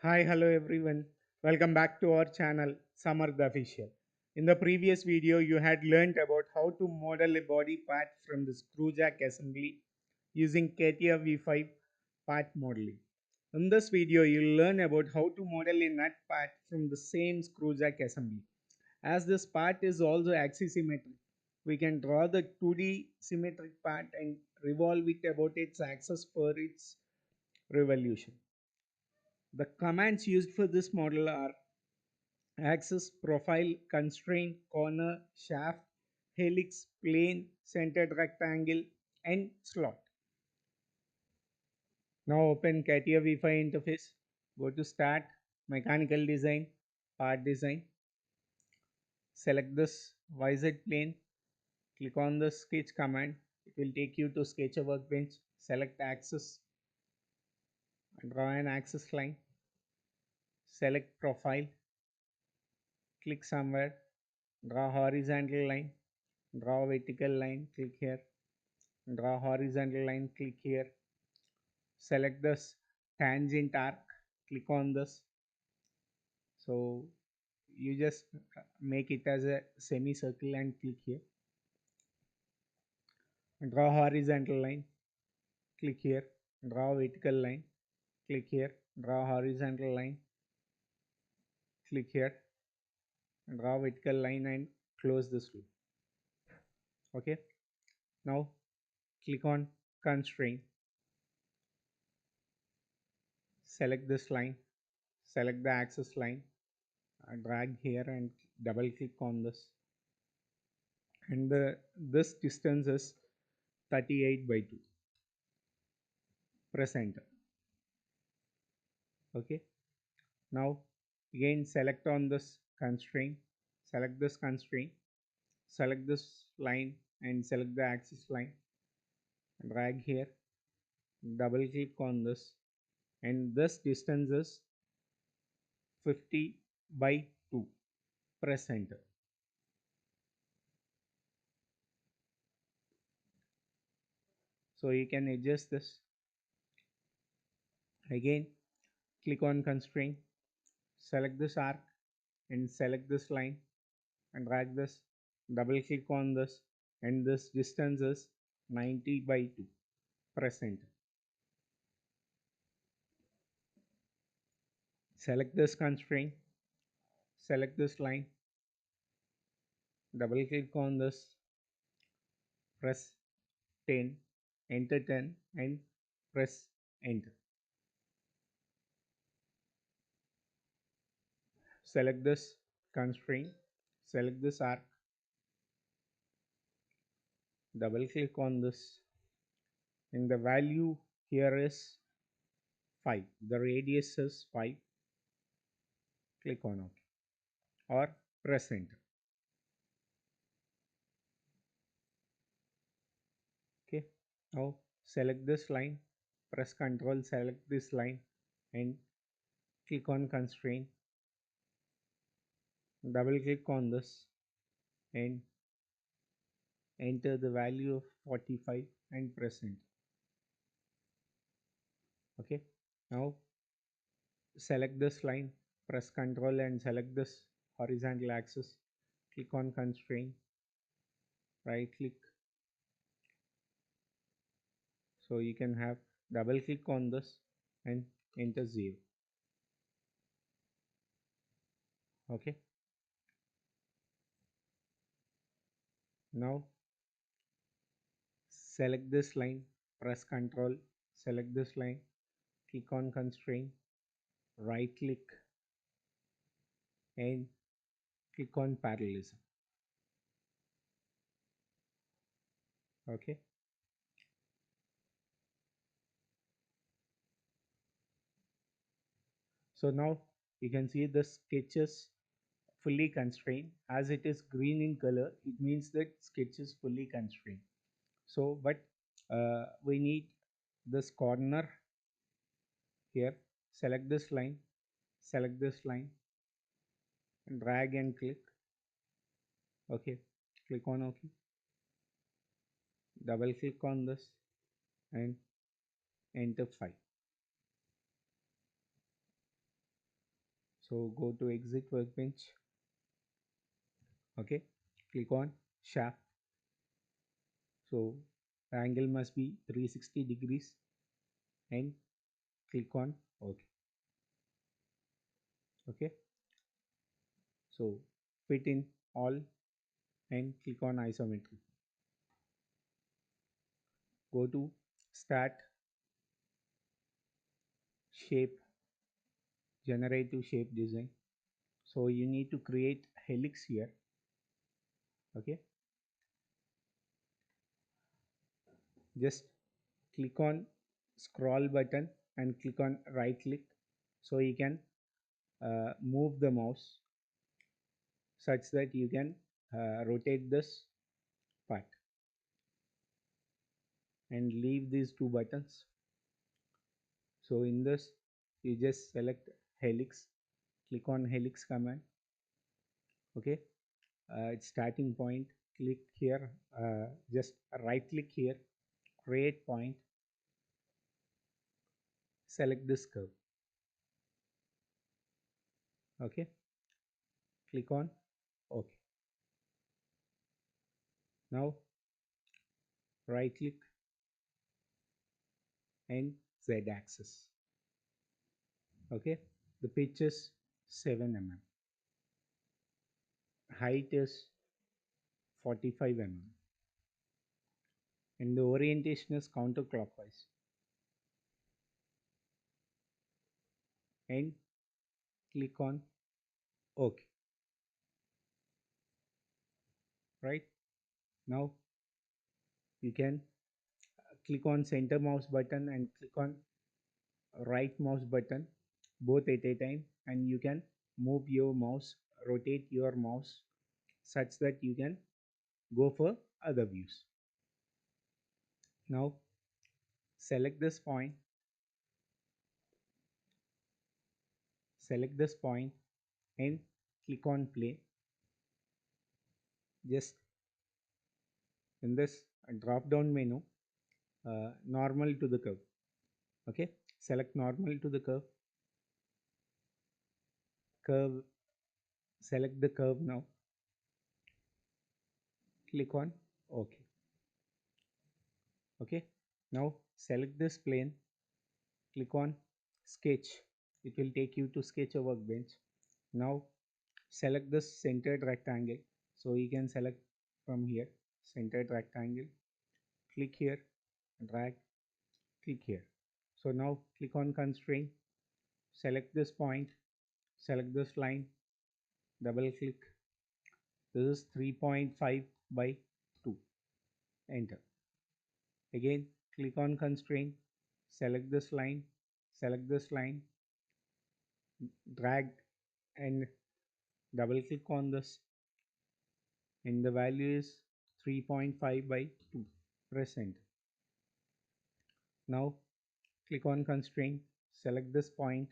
Hi, hello everyone. Welcome back to our channel, Samarth Official. In the previous video, you had learned about how to model a body part from the screw jack assembly using CATIA V5 part modeling. In this video, you'll learn about how to model a nut part from the same screw jack assembly. As this part is also axisymmetric, we can draw the 2D symmetric part and revolve it about its axis for its revolution. The commands used for this model are axis, profile, constraint, corner, shaft, helix, plane, centered rectangle, and slot. Now open CATIA V5 interface. Go to Start, Mechanical Design, Part Design. Select this YZ plane. Click on the Sketch command. It will take you to Sketch a workbench. Select axis. Draw an axis line. Select profile. Click somewhere. Draw horizontal line. Draw vertical line. Click here. Draw horizontal line. Click here. Select this tangent arc. Click on this. So you just make it as a semicircle and click here. Draw horizontal line. Click here. Draw vertical line. Click here. Draw horizontal line. Click here. Draw vertical line and close this loop. Okay. Now click on constraint. Select this line. Select the axis line. Drag here and double click on this, and this distance is 38 by 2. Press enter. Okay. Now again select on this constraint. Select this constraint. Select this line and select the axis line. Drag here. Double click on this, and this distance is 50 by 2. Press enter. So you can adjust this. Again click on constraint. Select this arc and select this line and drag this. Double click on this, and this distance is 90 by 2. Press enter. Select this constraint. Select this line. Double click on this. Press 10. Enter 10 and press enter. Select this constraint. Select this arc. Double click on this, and the value here is 5. The radius is 5. Click on OK or press enter. Okay. Now select this line. Press Ctrl, select this line and click on constraint. Double click on this and enter the value of 45 and press enter. Okay. Now select this line. Press Ctrl and select this horizontal axis. Click on constraint. Right click. So you can have double click on this and enter 0. Okay. Now select this line. Press Ctrl. Select this line. Click on constraint. Right click and click on parallelism. Okay. So now you can see the sketch is fully constrained. As it is green in color, it means that sketch is fully constrained. So but we need this corner here. Select this line. Select this line and drag and click. Okay. Click on OK. Double click on this and enter 5. So go to exit workbench. Okay, click on shaft. So the angle must be 360 degrees and click on OK. Okay, so fit in all and click on isometry. Go to start, shape, generative shape design. So you need to create helix here. Okay, just click on scroll button and click on right click, so you can move the mouse such that you can rotate this part and leave these two buttons. So in this you just select helix, click on helix command. Okay, its starting point, click here, just right click here, create point, select this curve. Okay, click on OK. Now right click and Z axis. Okay, the pitch is 7 mm, height is 45 mm, and the orientation is counterclockwise, and click on OK. Right now you can click on center mouse button and click on right mouse button both at a time, and you can move your mouse, rotate your mouse such that you can go for other views. Now select this point, and click on play. Just in this drop down menu, normal to the curve. Okay, select normal to the curve, select the curve. Now click on OK. Okay, now select this plane, click on sketch, it will take you to sketch a workbench. Now select this centered rectangle, so you can select from here centered rectangle, click here, drag, click here. So now click on constraint, select this point, select this line, double click, this is 3.5 by 2, enter. Again click on constraint, select this line, drag and double click on this, and the value is 3.5 by 2, press enter. Now click on constraint, select this point,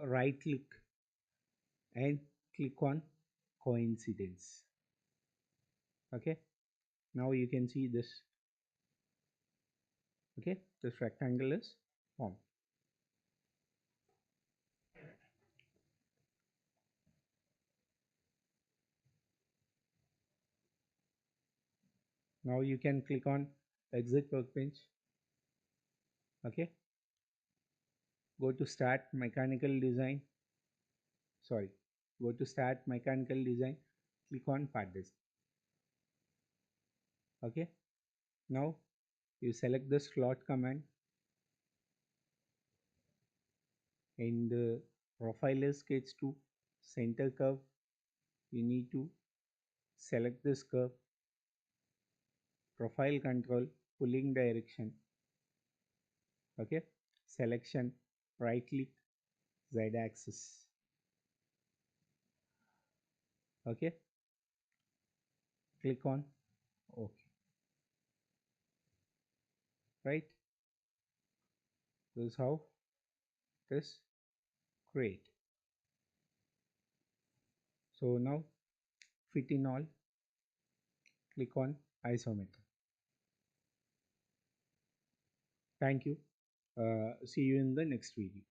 right click and click on coincidence. Okay, now you can see this. Okay, this rectangle is formed. Now you can click on exit workbench. Okay, go to start mechanical design, go to start mechanical design, click on part design. Okay, now you select the slot command, and the profile is sketch to center curve. You need to select this curve, profile control, pulling direction. Okay, selection, right click, Z axis. Okay, click on OK. Right, this is how it is create. So now fit in all, click on isometry. Thank you. See you in the next video.